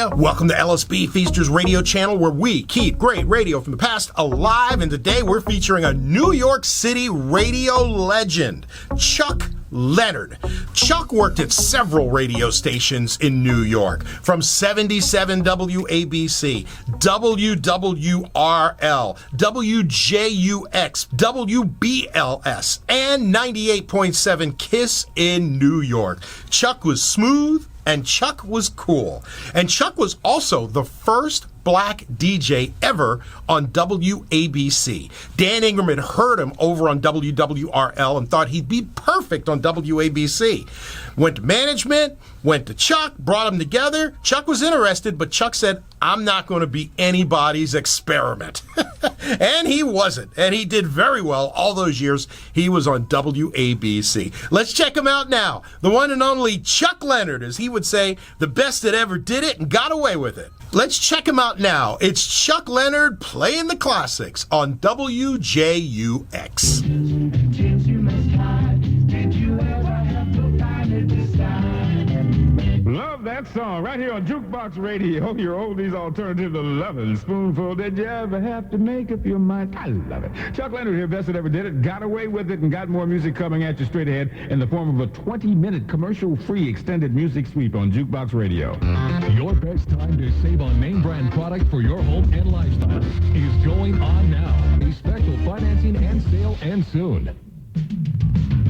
ya? Welcome to LSB Feasters radio channel, where we keep great radio from the past alive, and today we're featuring a New York City radio legend, Chuck Leonard. Chuck worked at several radio stations in New York, from 77 WABC, WWRL, WJUX, WBLS, and 98.7 KISS in New York. Chuck was smooth, and Chuck was cool. And Chuck was also the first black DJ ever on WABC. Dan Ingram had heard him over on WWRL and thought he'd be perfect on WABC. Went to management, went to Chuck, brought them together. Chuck was interested, but Chuck said, I'm not going to be anybody's experiment. And he wasn't. And he did very well all those years he was on WABC. Let's check him out now. The one and only Chuck Leonard, as he would say, the best that ever did it and got away with it. Let's check him out now. It's Chuck Leonard playing the classics on WJUX. Love that song right here on Jukebox Radio, your oldies alternative to loving spoonful. Did you ever have to make up your mind? I love it. Chuck Leonard here, best that ever did it, got away with it, and got more music coming at you straight ahead in the form of a 20-minute commercial-free extended music sweep on Jukebox Radio. Your best time to save on name brand product for your home and lifestyle is going on now. A special financing and sale ends soon.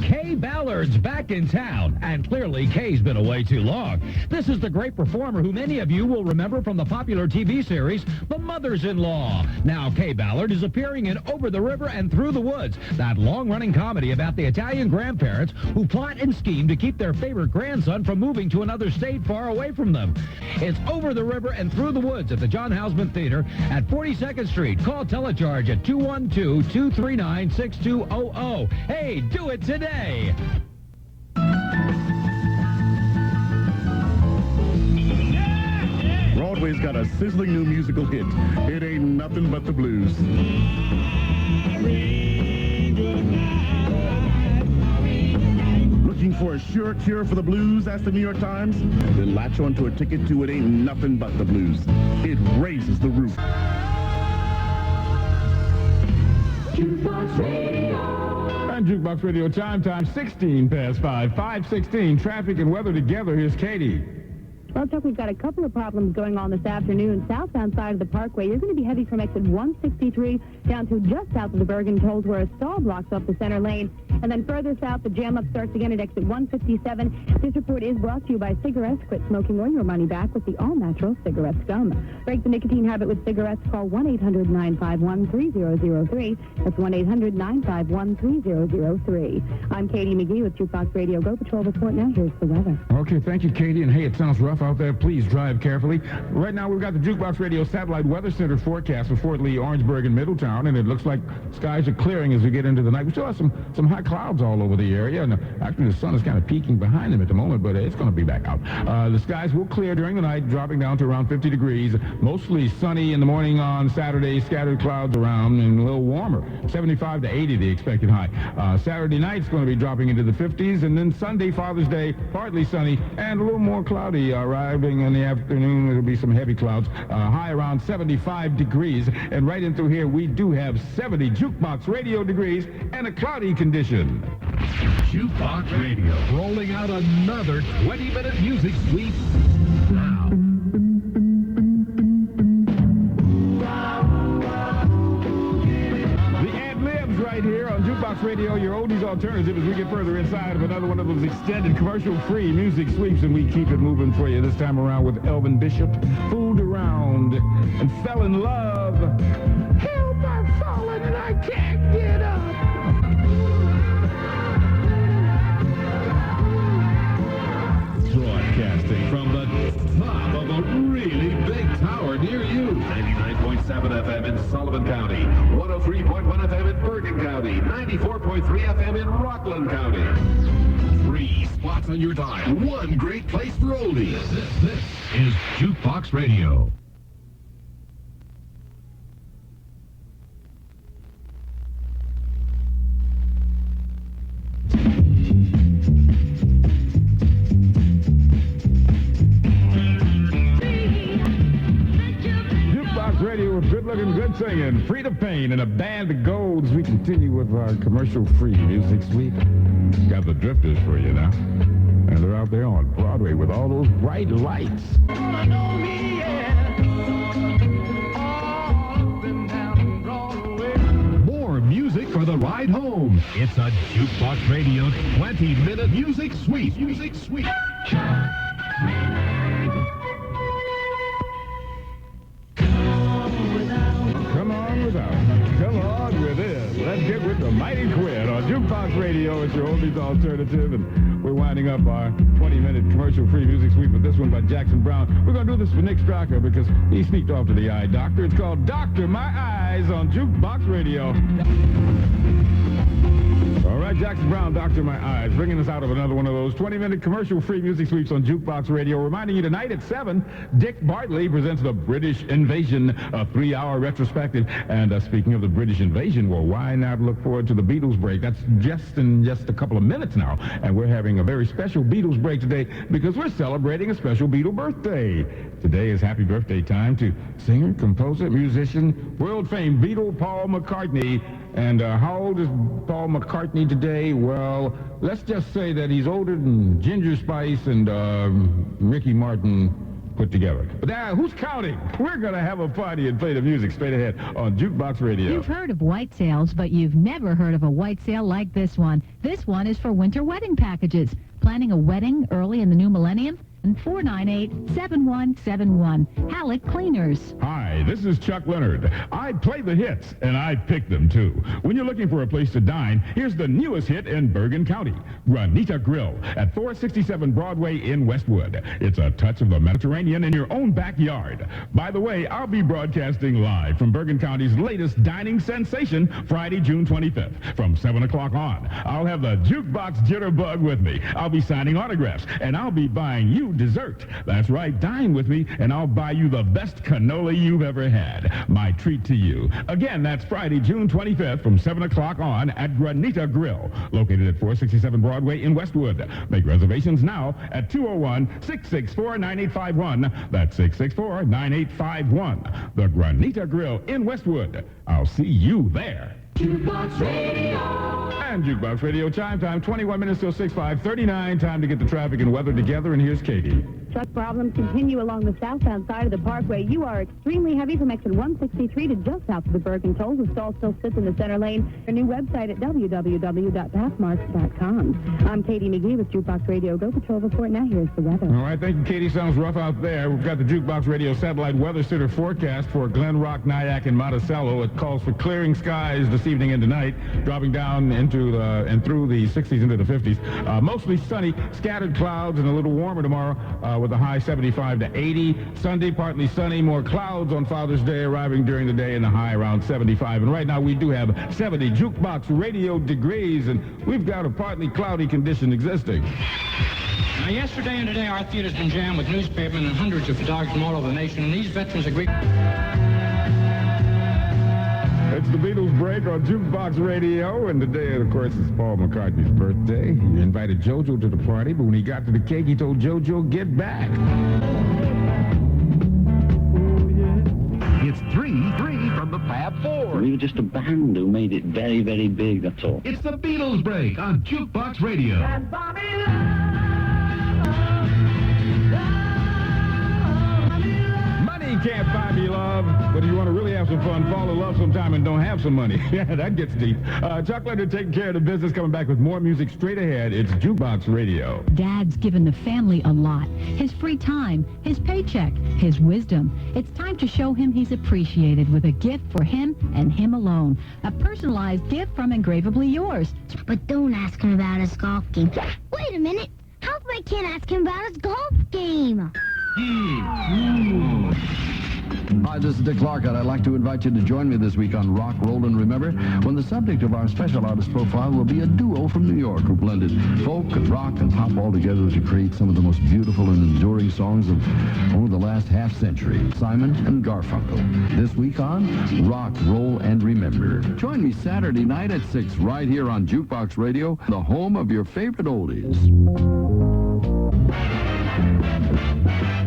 Kay Ballard's back in town, and clearly Kay's been away too long. This is the great performer who many of you will remember from the popular TV series, The Mothers-in-Law. Now Kay Ballard is appearing in Over the River and Through the Woods, that long-running comedy about the Italian grandparents who plot and scheme to keep their favorite grandson from moving to another state far away from them. It's Over the River and Through the Woods at the John Houseman Theater at 42nd Street. Call Telecharge at 212-239-6200. Hey, do it today! Broadway's got a sizzling new musical hit. It ain't nothing but the blues. Looking for a sure cure for the blues, asked the New York Times? Then latch on to a ticket to It Ain't Nothing But the Blues. It raises the roof. Jukebox Radio. And Jukebox Radio time 16 past 5. 5:16. Traffic and weather together. Here's Katie. Well, Chuck, we've got a couple of problems going on this afternoon. Southbound side of the Parkway, you're going to be heavy from exit 163 down to just south of the Bergen tolls, where a stall blocks off the center lane. And then further south, the jam-up starts again at exit 157. This report is brought to you by Cigarettes. Quit smoking or your money back with the all-natural cigarette scum. Break the nicotine habit with cigarettes. Call 1-800-951-3003. That's 1-800-951-3003. I'm Katie McGee with Jukebox Radio Go Patrol Report. Now here's the weather. Okay, thank you, Katie. And hey, it sounds rough out there. Please drive carefully. Right now, we've got the Jukebox Radio Satellite Weather Center forecast for Fort Lee, Orangeburg, and Middletown, and it looks like skies are clearing as we get into the night. We still have some high clouds all over the area, and actually the sun is kind of peeking behind them at the moment, but it's going to be back out. The skies will clear during the night, dropping down to around 50 degrees. Mostly sunny in the morning on Saturday, scattered clouds around, and a little warmer. 75 to 80, the expected high. Saturday night's going to be dropping into the 50s, and then Sunday, Father's Day, partly sunny, and a little more cloudy. Arriving in the afternoon, there'll be some heavy clouds. High around 75 degrees, and right in through here, we do have 70 Jukebox Radio degrees and a cloudy condition. Jukebox Radio, rolling out another 20-minute music sweep now. The ad-libs right here on Jukebox Radio, your oldies alternative, as we get further inside of another one of those extended commercial-free music sweeps, and we keep it moving for you this time around with Elvin Bishop, Fooled Around, and Fell in Love. Help, I've fallen and I can't get up. Broadcasting from the top of a really big tower near you. 99.7 FM in Sullivan County, 103.1 FM in Bergen County, 94.3 FM in Rockland County. 3 spots on your dial, one great place for oldies. This is Jukebox Radio. with good-looking, good singing, Frida Payne and a band of golds. We continue with our commercial-free music suite. Got the Drifters for you now. And they're out there on Broadway with all those bright lights. More music for the ride home. It's a Jukebox Radio 20-minute music suite. Music suite. Come on with it. Let's get with the Mighty Quinn on Jukebox Radio. It's your oldies alternative, and we're winding up our 20-minute commercial-free music suite with this one by Jackson Brown. We're going to do this for Nick Straka because he sneaked off to the eye doctor. It's called Doctor My Eyes on Jukebox Radio. All right, Jackson Brown, Doctor My Eyes, bringing us out of another one of those 20-minute commercial-free music sweeps on Jukebox Radio. Reminding you tonight at 7, Dick Bartley presents The British Invasion, a 3-hour retrospective. And speaking of the British Invasion, well, why not look forward to the Beatles break? That's in just a couple of minutes now. And we're having a very special Beatles break today because we're celebrating a special Beatle birthday. Today is happy birthday time to singer, composer, musician, world-famed Beatle Paul McCartney. And how old is Paul McCartney today? Well, let's just say that he's older than Ginger Spice and Ricky Martin put together. But who's counting? We're going to have a party and play the music straight ahead on Jukebox Radio. You've heard of white sales, but you've never heard of a white sale like this one. This one is for winter wedding packages. Planning a wedding early in the new millennium? And 498-7171. Halleck Cleaners. Hi, this is Chuck Leonard. I play the hits, and I pick them, too. When you're looking for a place to dine, here's the newest hit in Bergen County, Granita Grill at 467 Broadway in Westwood. It's a touch of the Mediterranean in your own backyard. By the way, I'll be broadcasting live from Bergen County's latest dining sensation, Friday, June 25th, from 7 o'clock on. I'll have the Jukebox Jitterbug with me. I'll be signing autographs, and I'll be buying you dessert. That's right, dine with me, and I'll buy you the best cannoli you've ever had. My treat to you. Again, that's Friday, June 25th from 7 o'clock on at Granita Grill, located at 467 Broadway in Westwood. Make reservations now at 201-664-9851. That's 664-9851. The Granita Grill in Westwood. I'll see you there. Jukebox Radio. And Jukebox Radio chime time, 21 minutes till 6:39. Time to get the traffic and weather together, and here's Katie. Truck problems continue along the southbound side of the parkway. You are extremely heavy from exit 163 to just south of the Bergen toll. The stall still sits in the center lane. Our new website at www.pathmarks.com. I'm Katie McGee with Jukebox Radio Go Patrol Report. Now here's the weather. All right, thank you, Katie. Sounds rough out there. We've got the Jukebox Radio Satellite Weather Center forecast for Glen Rock, Nyack, and Monticello. It calls for clearing skies this evening and tonight, dropping down into and through the 60s into the 50s. Mostly sunny, scattered clouds, and a little warmer tomorrow with a high 75 to 80. Sunday, partly sunny, more clouds on Father's Day arriving during the day, and a high around 75. And right now we do have 70 Jukebox Radio degrees, and we've got a partly cloudy condition existing. Now, yesterday and today, our theater's been jammed with newspapermen and hundreds of photographers from all over the nation, and these veterans agree. It's the Beatles break on Jukebox Radio, and today, of course, is Paul McCartney's birthday. He invited JoJo to the party, but when he got to the cake, he told JoJo, get back. It's 3 from the Fab Four. We were just a band who made it very, very big, that's all. It's the Beatles break on Jukebox Radio. Money can't buy me love, but if you want to really have some fun, fall in love sometime and don't have some money. Yeah, that gets deep. Chuck Leonard taking care of the business, coming back with more music straight ahead. It's Jukebox Radio. Dad's given the family a lot. His free time, his paycheck, his wisdom. It's time to show him he's appreciated with a gift for him and him alone. A personalized gift from Engravably Yours. But don't ask him about his golf game. Wait a minute. How come I can't ask him about his golf game? Hi, this is Dick Clark, and I'd like to invite you to join me this week on Rock, Roll, and Remember, when the subject of our special artist profile will be a duo from New York who blended folk and rock and pop all together to create some of the most beautiful and enduring songs of the last half century, Simon and Garfunkel. This week on Rock, Roll, and Remember. Join me Saturday night at 6 right here on Jukebox Radio, the home of your favorite oldies.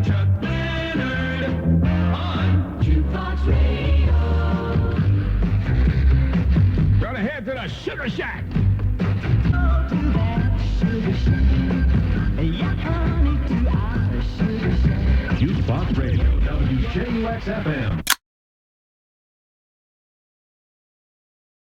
Chuck Leonard on Jukebox Radio. get to the Sugar Shack. Jukebox Radio, WJUX-FM